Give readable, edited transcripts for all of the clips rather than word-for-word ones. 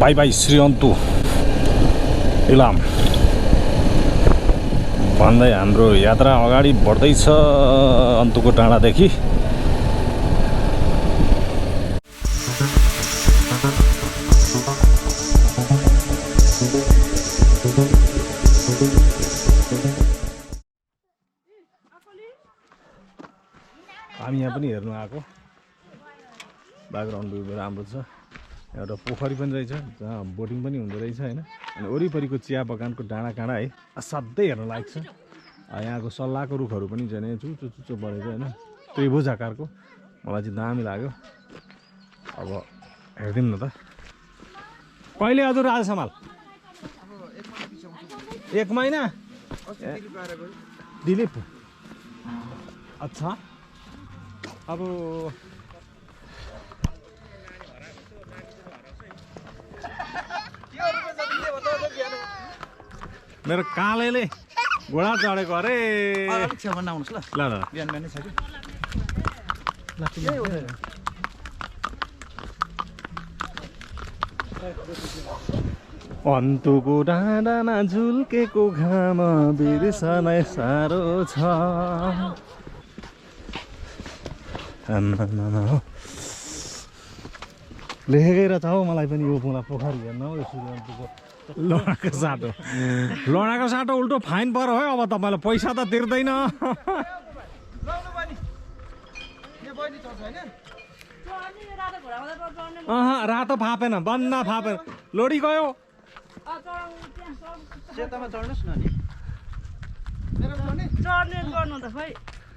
By by Shri अन्तु इलाम भन्दै हाम्रो यात्रा अगाडि बढ्दैछ अन्तुको डाँडादेखि। हामी यहाँ पनि हेर्नु आएको ब्याकग्राउन्ड व्यू राम्रो छ। एउटा पोखरी पनि रहेछ जहाँ बोटिङ पनि हुँदो रहेछ हैन। अनि वरिपरिको चिया बगानको डाँडा काँडा है असाध्यै हेर्न लायक छ। यहाँको सल्लाहको रुखहरू पनि झन् चुचो चुचो बढेछ हैन, त्रिभुज आकारको। मलाई चाहिँ दामी लाग्यो। अब हेर्दिम न त कहिले हजुर आज सम्हाल 1 महिना दिलीप। अच्छा अब मेरो कालेले घोडा चढेको अरे। आउनुहोस् ल ल ल बिहान बिहानै छ अन्तुको डाँडामा झुल्केको घाम बिर्सनै साह्रो छ। लेखेर छ हौ मलाई पनि यो पुरा पोखरी हेर्न हौ। अन्तुको लडाको साटो उल्टो फाइन पर्यो है। अब तपाईँलाई पैसा त तिर्दैन। रातो फापेन बन्द फापेन लोडी गयो।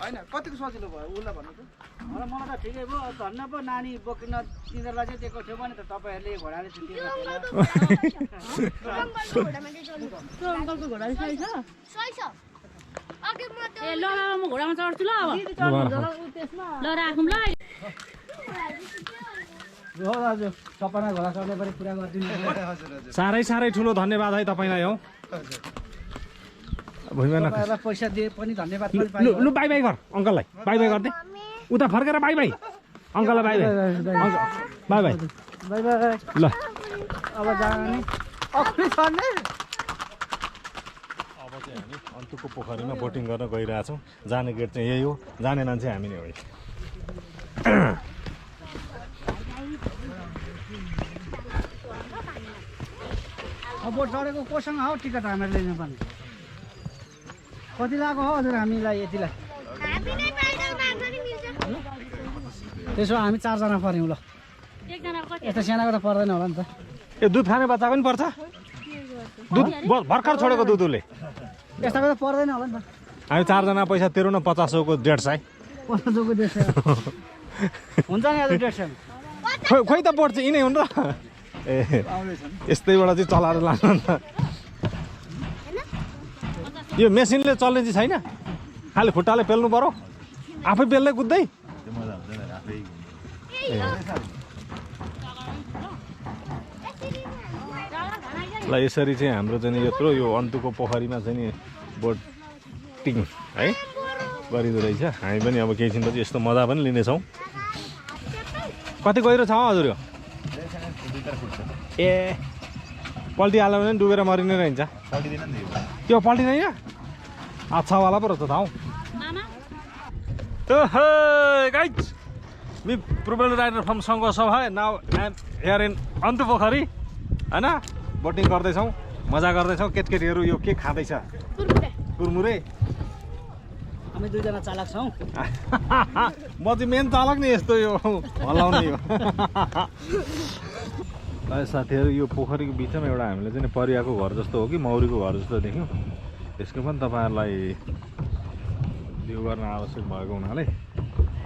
होइन कतिको सजिलो भयो उसलाई भन्नु त। मलाई त ठिकै भयो। धन्न पो नानी बोकिन तिनीहरूलाई चाहिँ दिएको थियो भने त तपाईँहरूले घोडाले घोडामा चढ्छु ल। सपना घोडा चढ्ने पनि पुरा गरिदिनु। साह्रै ठुलो धन्यवाद है तपाईँलाई हौ। पैसा दिए पनि धन्यवाद। लु बाई बाई गर अङ्कललाई बाई बाई गर्दै उता फर्केर बाई बाई अङ्कललाई bye bye bye bye bye bye ल। अब जाने अब चाहिँ हामी अन्तुको पोखरीमा बोटिङ गर्न गइरहेछौँ। जाने गेट चाहिँ यही हो, जाने मान्छे हामी नै हो। अब बोट चढेको कोसँग हो टिकट हामीले लिनु पर्ने। कति लाग्यो हो हजुर हामीलाई यतिलाई? त्यसो हामी 4 जना पर्यौँ ल। यता सानाको त पर्दैन होला नि त। ए दुध खाने बच्चाको पनि पर्छ? दुध भर्खर छोडेको दुध उसले। यस्ताको त पर्दैन होला नि त। हामी 4 जना पैसा तिरौँ न 50 को 150। 50 को 150 हुन्छ नि आज 150। खोइ त बोट चाहिँ यिनै हुन् र। ए यस्तैबाट चाहिँ चलाएर लानु नि त। यो मेसिनले चल्ने चाहिँ छैन, खालि खुट्टाले पेल्नु पर्यो आफै पेल्दै कुद्दै। ल यसरी चाहिँ हाम्रो चाहिँ यत्रो यो अन्तुको पोखरीमा चाहिँ नि बोटिङ है गरिँदो रहेछ। हामी पनि अब केही छिनपछि यस्तो मजा पनि लिनेछौँ। कति गहिरो छ हजुर यो? ए पल्टिहाल्यो भने डुबेर मरिने रहन्छ। त्यो पल्टिँदैन? अच्छावाला पो रहेछ त हौ। Guys me probably rider from Sangha Sabha. Now I am here in Antu Pokhari हैन। बोटिङ गर्दैछौँ, मजा गर्दैछौँ। केटकेटीहरू यो के खाँदैछ? कुरमुरे। हामी 2 जना चालक छौँ। म चाहिँ मेन चालक नि यस्तो यो हल्लाउने यो। साथीहरू यो पोखरीको बिचमा एउटा हामीले चाहिँ परियाको घर जस्तो हो कि मौरीको घर जस्तो देख्यौँ। यसको पनि तपाईँहरूलाई भ्यू गर्न आवश्यक भएको हुनाले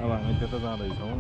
अब हामी त्यता जाँदैछौँ।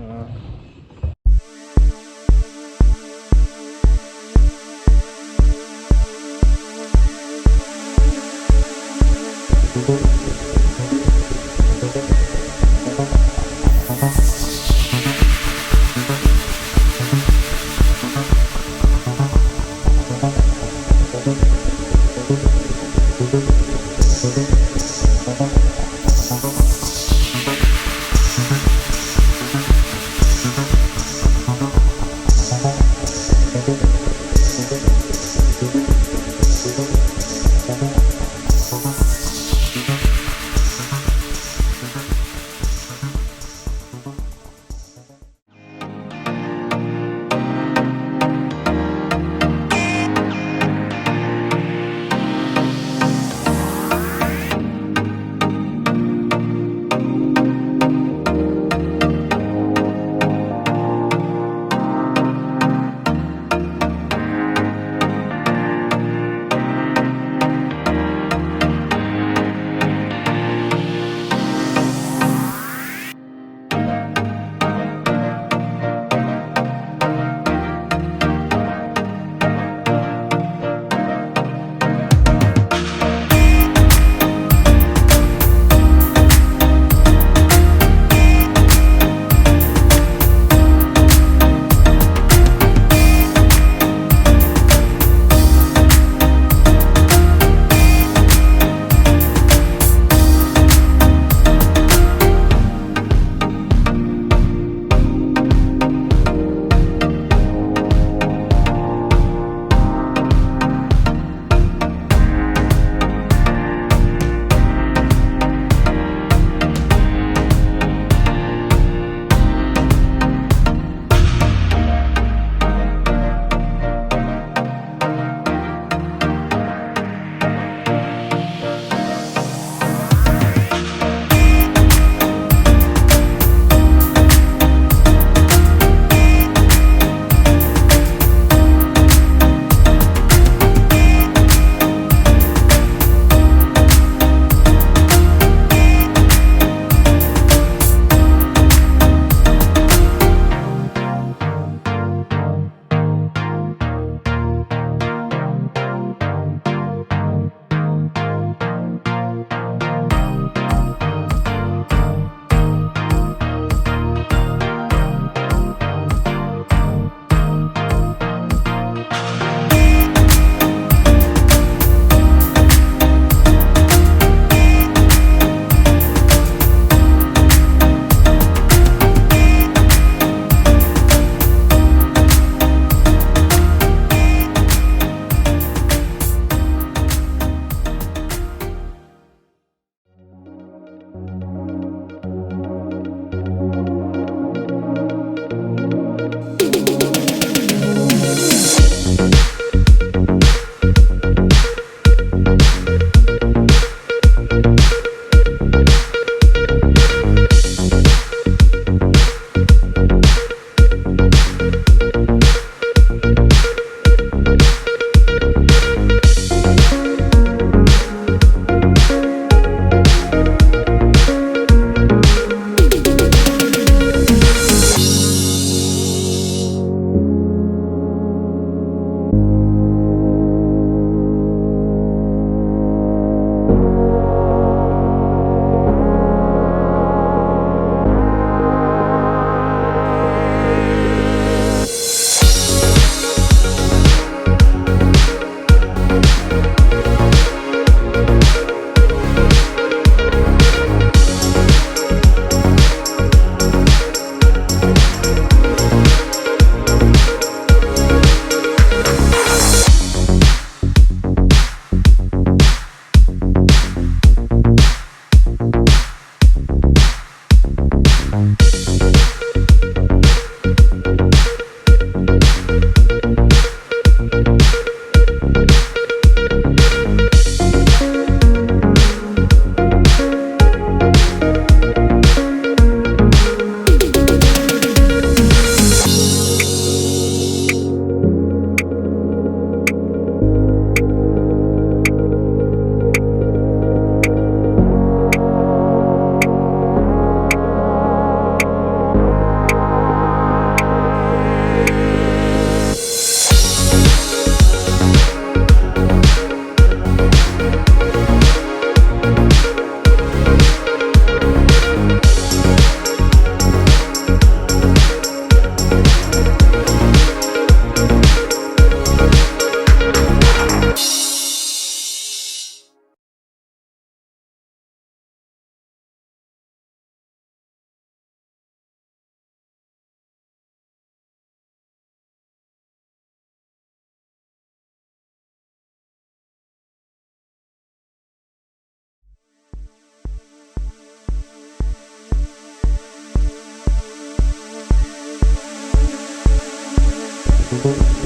है